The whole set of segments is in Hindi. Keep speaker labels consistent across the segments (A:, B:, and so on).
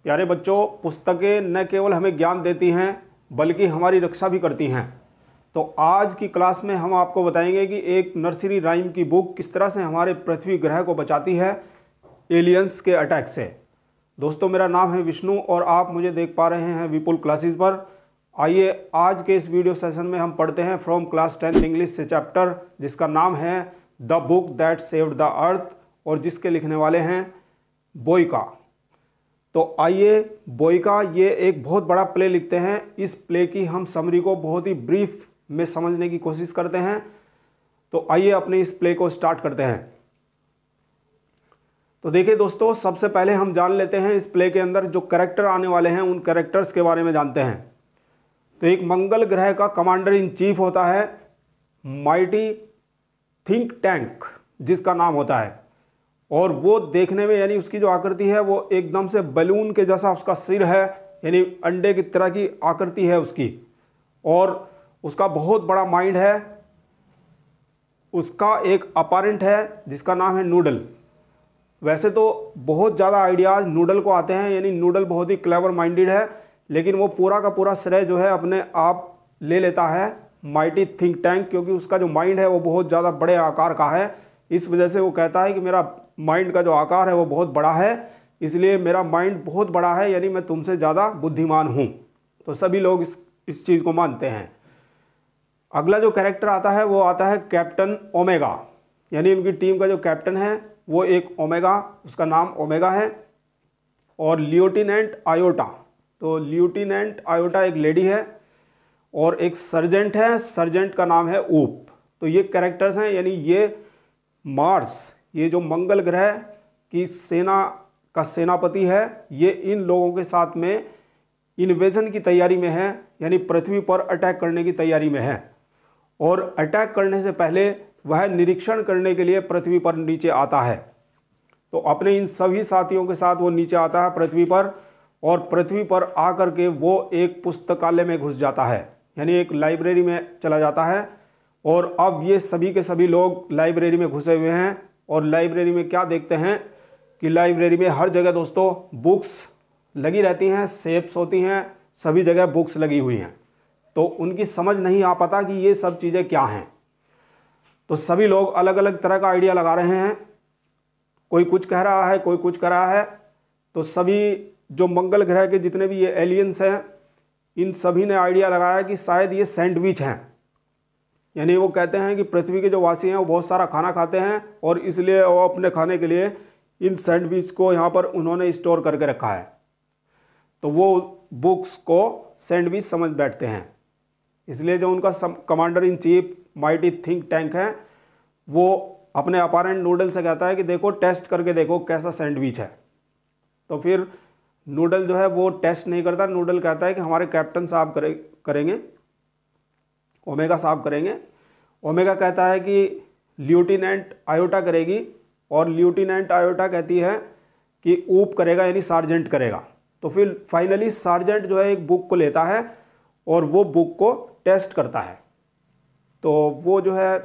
A: प्यारे बच्चों, पुस्तकें न केवल हमें ज्ञान देती हैं बल्कि हमारी रक्षा भी करती हैं। तो आज की क्लास में हम आपको बताएंगे कि एक नर्सरी राइम की बुक किस तरह से हमारे पृथ्वी ग्रह को बचाती है एलियंस के अटैक से। दोस्तों, मेरा नाम है विष्णु और आप मुझे देख पा रहे हैं विपुल क्लासेस पर। आइए आज के इस वीडियो सेशन में हम पढ़ते हैं फ्रॉम क्लास 10th इंग्लिश से चैप्टर जिसका नाम है the book that saved the earth और जिसके लिखने वाले हैं बोइका। तो आइए बोइका ये एक बहुत बड़ा प्ले लिखते हैं। इस प्ले की हम समरी को बहुत ही ब्रीफ में समझने की कोशिश करते हैं। तो आइए अपने इस प्ले को स्टार्ट करते हैं। तो देखिए दोस्तों, सबसे पहले हम जान लेते हैं इस प्ले के अंदर जो कैरेक्टर आने वाले हैं उन कैरेक्टर्स के बारे में जानते हैं। तो एक मंगल ग्रह का कमांडर इन चीफ होता है माइटी थिंक टैंक जिसका नाम होता है, और वो देखने में यानी उसकी जो आकृति है वो एकदम से बलून के जैसा उसका सिर है, यानी अंडे की तरह की आकृति है उसकी, और उसका बहुत बड़ा माइंड है। उसका एक अपारेंट है जिसका नाम है नूडल। वैसे तो बहुत ज़्यादा आइडियाज़ नूडल को आते हैं, यानी नूडल बहुत ही क्लेवर माइंडेड है, लेकिन वो पूरा का पूरा श्रेय जो है अपने आप ले लेता है माइटी थिंक टैंक, क्योंकि उसका जो माइंड है वो बहुत ज़्यादा बड़े आकार का है। इस वजह से वो कहता है कि मेरा माइंड का जो आकार है वो बहुत बड़ा है, इसलिए मेरा माइंड बहुत बड़ा है, यानी मैं तुमसे ज़्यादा बुद्धिमान हूँ। तो सभी लोग इस चीज़ को मानते हैं। अगला जो कैरेक्टर आता है वो आता है कैप्टन ओमेगा, यानी उनकी टीम का जो कैप्टन है वो एक ओमेगा, उसका नाम ओमेगा है। और लिeutenant आयोटा, तो लिeutenant आयोटा एक लेडी है, और एक सर्जेंट है, सर्जेंट का नाम है ऊप। तो ये कैरेक्टर्स हैं, यानी ये मार्स, ये जो मंगल ग्रह की सेना का सेनापति है, ये इन लोगों के साथ में इन्वेजन की तैयारी में है, यानी पृथ्वी पर अटैक करने की तैयारी में है। और अटैक करने से पहले वह निरीक्षण करने के लिए पृथ्वी पर नीचे आता है। तो अपने इन सभी साथियों के साथ वो नीचे आता है पृथ्वी पर, और पृथ्वी पर आकर के वो एक पुस्तकालय में घुस जाता है, यानी एक लाइब्रेरी में चला जाता है। और अब ये सभी के सभी लोग लाइब्रेरी में घुसे हुए हैं, और लाइब्रेरी में क्या देखते हैं कि लाइब्रेरी में हर जगह दोस्तों बुक्स लगी रहती हैं, शेल्फ्स होती हैं, सभी जगह बुक्स लगी हुई हैं। तो उनकी समझ नहीं आ पाता कि ये सब चीज़ें क्या हैं। तो सभी लोग अलग अलग तरह का आइडिया लगा रहे हैं, कोई कुछ कह रहा है, कोई कुछ कह रहा है। तो सभी जो मंगल ग्रह के जितने भी ये एलियंस हैं, इन सभी ने आइडिया लगाया कि शायद ये सैंडविच हैं, यानी वो कहते हैं कि पृथ्वी के जो वासी हैं वो बहुत सारा खाना खाते हैं, और इसलिए वो अपने खाने के लिए इन सैंडविच को यहाँ पर उन्होंने स्टोर करके रखा है। तो वो बुक्स को सैंडविच समझ बैठते हैं, इसलिए जो उनका commander in chief mighty think tank है वो अपने अपारेंट नूडल से कहता है कि देखो, टेस्ट करके देखो कैसा सैंडविच है। तो फिर नूडल जो है वो टेस्ट नहीं करता। नूडल कहता है कि हमारे कैप्टन साहब करेंगे, ओमेगा साहब करेंगे। ओमेगा कहता है कि लिeutenant आयोटा करेगी, और लिeutenant आयोटा कहती है कि ऊप करेगा, यानी सार्जेंट करेगा। तो फिर फाइनली सार्जेंट जो है एक बुक को लेता है और वो बुक को टेस्ट करता है। तो वो जो है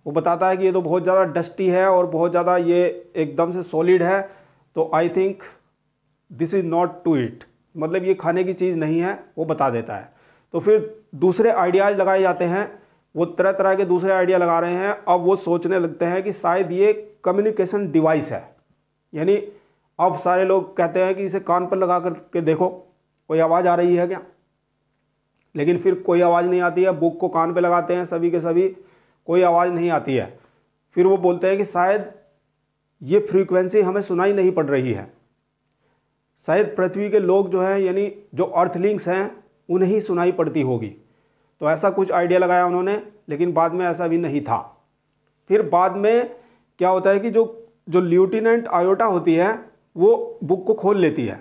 A: वो बताता है कि ये तो बहुत ज़्यादा डस्टी है और बहुत ज़्यादा ये एकदम से सॉलिड है, तो I think this is not to it, मतलब ये खाने की चीज़ नहीं है, वो बता देता है। तो फिर दूसरे आइडियाज़ लगाए जाते हैं, वो तरह तरह के दूसरे आइडिया लगा रहे हैं। अब वो सोचने लगते हैं कि शायद ये कम्युनिकेशन डिवाइस है, यानी अब सारे लोग कहते हैं कि इसे कान पर लगा करके देखो कोई आवाज़ आ रही है क्या, लेकिन फिर कोई आवाज़ नहीं आती है। बुक को कान पे लगाते हैं सभी के सभी, कोई आवाज़ नहीं आती है। फिर वो बोलते हैं कि शायद ये फ्रीक्वेंसी हमें सुनाई नहीं पड़ रही है, शायद पृथ्वी के लोग जो हैं, यानी जो अर्थलिंग्स हैं, उन्हें ही सुनाई पड़ती होगी। तो ऐसा कुछ आइडिया लगाया उन्होंने, लेकिन बाद में ऐसा भी नहीं था। फिर बाद में क्या होता है कि जो लिeutenant आयोटा होती है वो बुक को खोल लेती है,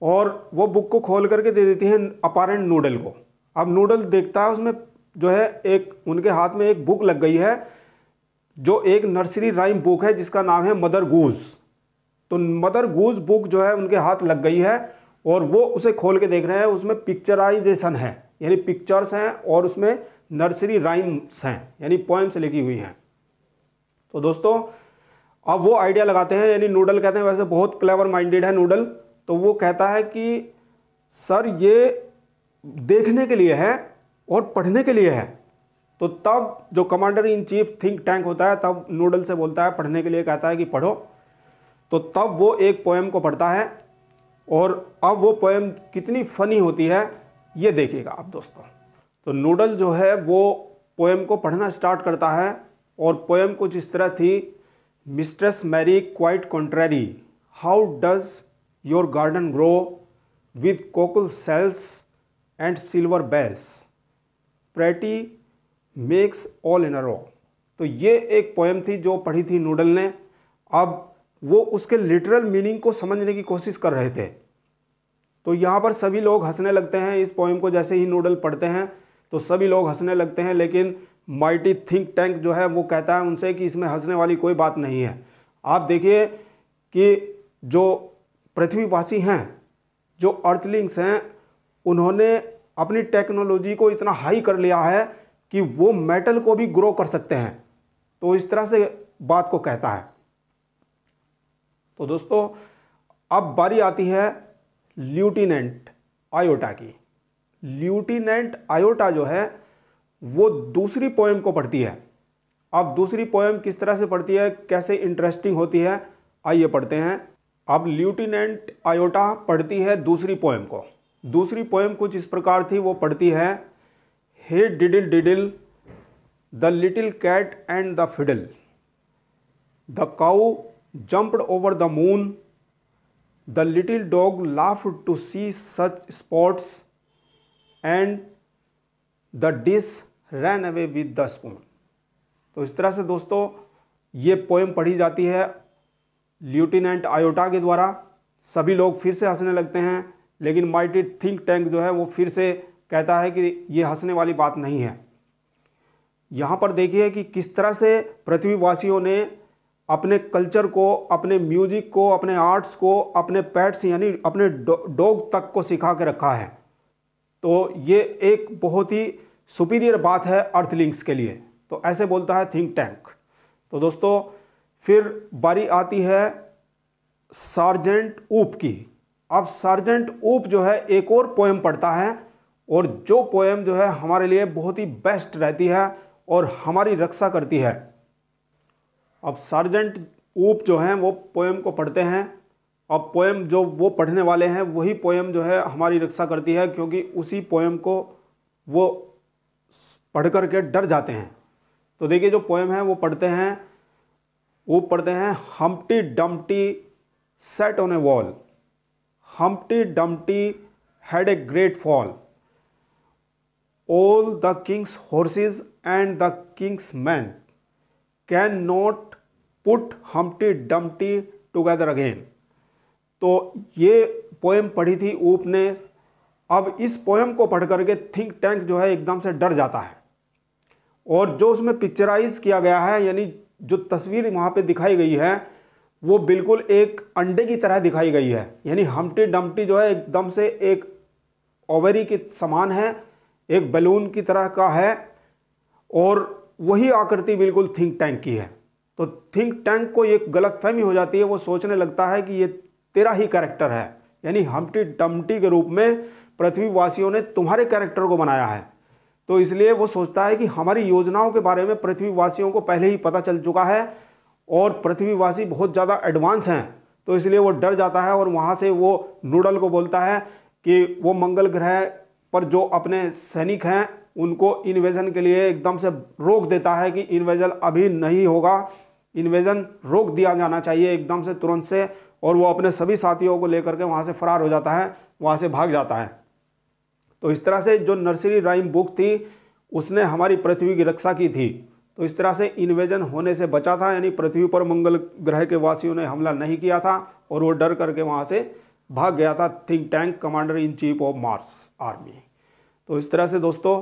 A: और वो बुक को खोल करके दे देती है अपारेंट नूडल को। अब नूडल देखता है उसमें जो है एक उनके हाथ में एक बुक लग गई है, जो एक नर्सरी राइम बुक है जिसका नाम है मदर गूज। तो मदर गूज बुक जो है उनके हाथ लग गई है, और वो उसे खोल के देख रहे हैं। उसमें पिक्चराइजेशन है, यानी पिक्चर्स हैं, और उसमें नर्सरी राइम्स हैं, यानी पोएम्स लिखी हुई हैं। तो दोस्तों अब वो आइडिया लगाते हैं, यानी नूडल कहते हैं वैसे बहुत क्लेवर माइंडेड है नूडल, तो वो कहता है कि सर ये देखने के लिए है और पढ़ने के लिए है। तो तब जो commander in chief think tank होता है तब नूडल से बोलता है, पढ़ने के लिए कहता है कि पढ़ो। तो तब वो एक पोएम को पढ़ता है, और अब वो पोएम कितनी फनी होती है ये देखिएगा आप दोस्तों। तो नूडल जो है वो पोएम को पढ़ना स्टार्ट करता है, और पोएम कुछ इस तरह थी, mistress Mary quite contrary, how does your garden grow with cockle shells and silver bells, pretty maids all in a row. तो ये एक पोएम थी जो पढ़ी थी नूडल ने। अब वो उसके लिटरल मीनिंग को समझने की कोशिश कर रहे थे। तो यहाँ पर सभी लोग हंसने लगते हैं इस पोएम को, जैसे ही नूडल पढ़ते हैं तो सभी लोग हंसने लगते हैं, लेकिन माइटी थिंक टैंक जो है वो कहता है उनसे कि इसमें हंसने वाली कोई बात नहीं है। आप देखिए कि जो पृथ्वीवासी हैं, जो अर्थलिंग्स हैं, उन्होंने अपनी टेक्नोलॉजी को इतना हाई कर लिया है कि वो मेटल को भी ग्रो कर सकते हैं। तो इस तरह से बात को कहता है। तो दोस्तों अब बारी आती है ल्यूटिनेंट आयोटा की। ल्यूटिनेंट आयोटा जो है वो दूसरी पोएम को पढ़ती है। अब दूसरी पोएम किस तरह से पढ़ती है, कैसे इंटरेस्टिंग होती है, आइए पढ़ते हैं। अब ल्यूटिनेंट आयोटा पढ़ती है दूसरी पोएम को। दूसरी पोएम कुछ इस प्रकार थी, वो पढ़ती है, hey diddle diddle the little cat and the fiddle, the cow jumped over the moon, the little dog laughed to see such spots, and the dish ran away with the spoon। तो इस तरह से दोस्तों ये पोएम पढ़ी जाती है ल्यूटिनेंट आयोटा के द्वारा। सभी लोग फिर से हंसने लगते हैं, लेकिन माइटी थिंक टैंक जो है वो फिर से कहता है कि ये हंसने वाली बात नहीं है। यहाँ पर देखिए कि किस तरह से पृथ्वीवासियों ने अपने कल्चर को, अपने म्यूजिक को, अपने आर्ट्स को, अपने पेट्स यानी अपने डॉग तक को सिखा के रखा है। तो ये एक बहुत ही सुपीरियर बात है अर्थलिंक्स के लिए। तो ऐसे बोलता है थिंक टैंक। तो दोस्तों फिर बारी आती है सार्जेंट ऊप की। अब सार्जेंट ऊप जो है एक और पोएम पढ़ता है, और जो पोएम जो है हमारे लिए बहुत ही बेस्ट रहती है और हमारी रक्षा करती है। अब सार्जेंट ऊप जो हैं वो पोएम को पढ़ते हैं। अब पोएम जो वो पढ़ने वाले हैं वही पोएम जो है हमारी रक्षा करती है, क्योंकि उसी पोएम को वो पढ़ कर के डर जाते हैं। तो देखिए जो पोएम है वो पढ़ते हैं, ऊप पढ़ते हैं, Humpty Dumpty sat on a wall, Humpty Dumpty had a great fall, all the king's horses and the king's men cannot put Humpty Dumpty together again। तो ये पोएम पढ़ी थी ऊप ने। अब इस पोएम को पढ़ करके थिंक टैंक जो है एकदम से डर जाता है, और जो उसमें पिक्चराइज किया गया है, यानी जो तस्वीर वहाँ पे दिखाई गई है वो बिल्कुल एक अंडे की तरह दिखाई गई है। यानी हम्प्टी डम्प्टी जो है एकदम से एक ओवरी के समान है, एक बैलून की तरह का है, और वही आकृति बिल्कुल थिंक टैंक की है। तो थिंक टैंक को एक गलतफहमी हो जाती है, वो सोचने लगता है कि ये तेरा ही कैरेक्टर है, यानी हम्प्टी डम्प्टी के रूप में पृथ्वीवासियों ने तुम्हारे कैरेक्टर को बनाया है। तो इसलिए वो सोचता है कि हमारी योजनाओं के बारे में पृथ्वीवासियों को पहले ही पता चल चुका है, और पृथ्वीवासी बहुत ज़्यादा एडवांस हैं। तो इसलिए वो डर जाता है, और वहाँ से वो नूडल को बोलता है कि वो मंगल ग्रह पर जो अपने सैनिक हैं उनको इन्वेजन के लिए एकदम से रोक देता है कि इन्वेजन अभी नहीं होगा, इन्वेजन रोक दिया जाना चाहिए एकदम से तुरंत से। और वो अपने सभी साथियों को लेकर के वहाँ से फरार हो जाता है, वहाँ से भाग जाता है। तो इस तरह से जो नर्सरी राइम बुक थी उसने हमारी पृथ्वी की रक्षा की थी। तो इस तरह से इन्वेजन होने से बचा था, यानी पृथ्वी पर मंगल ग्रह के वासियों ने हमला नहीं किया था, और वो डर करके वहाँ से भाग गया था think tank commander in chief of Mars army. तो इस तरह से दोस्तों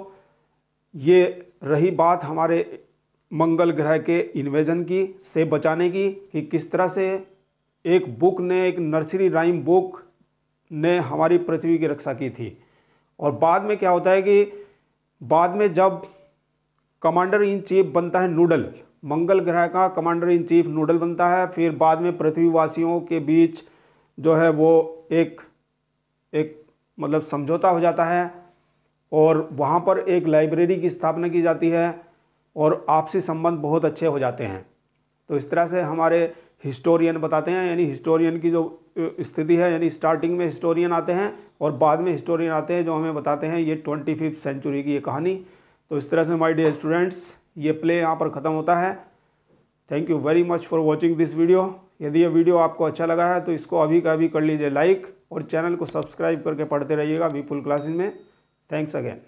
A: ये रही बात हमारे मंगल ग्रह के इन्वेजन की से बचाने की, कि किस तरह से एक बुक ने, एक नर्सरी राइम बुक ने हमारी पृथ्वी की रक्षा की थी। और बाद में क्या होता है कि बाद में जब कमांडर इन चीफ बनता है नूडल, मंगल ग्रह का कमांडर इन चीफ नूडल बनता है। फिर बाद में पृथ्वीवासियों के बीच जो है वो एक मतलब समझौता हो जाता है और वहाँ पर एक लाइब्रेरी की स्थापना की जाती है और आपसी संबंध बहुत अच्छे हो जाते हैं। तो इस तरह से हमारे हिस्टोरियन बताते हैं, यानी हिस्टोरियन की जो स्थिति है, यानी स्टार्टिंग में हिस्टोरियन आते हैं और बाद में हिस्टोरियन आते हैं जो हमें बताते हैं ये 25वीं सेंचुरी की ये कहानी। तो इस तरह से माय डियर स्टूडेंट्स ये प्ले यहाँ पर ख़त्म होता है। Thank you very much for watching this video. यदि ये वीडियो आपको अच्छा लगा है तो इसको अभी का अभी कर लीजिए लाइक और चैनल को सब्सक्राइब करके पढ़ते रहिएगा विपुल क्लासेस में। Thanks again.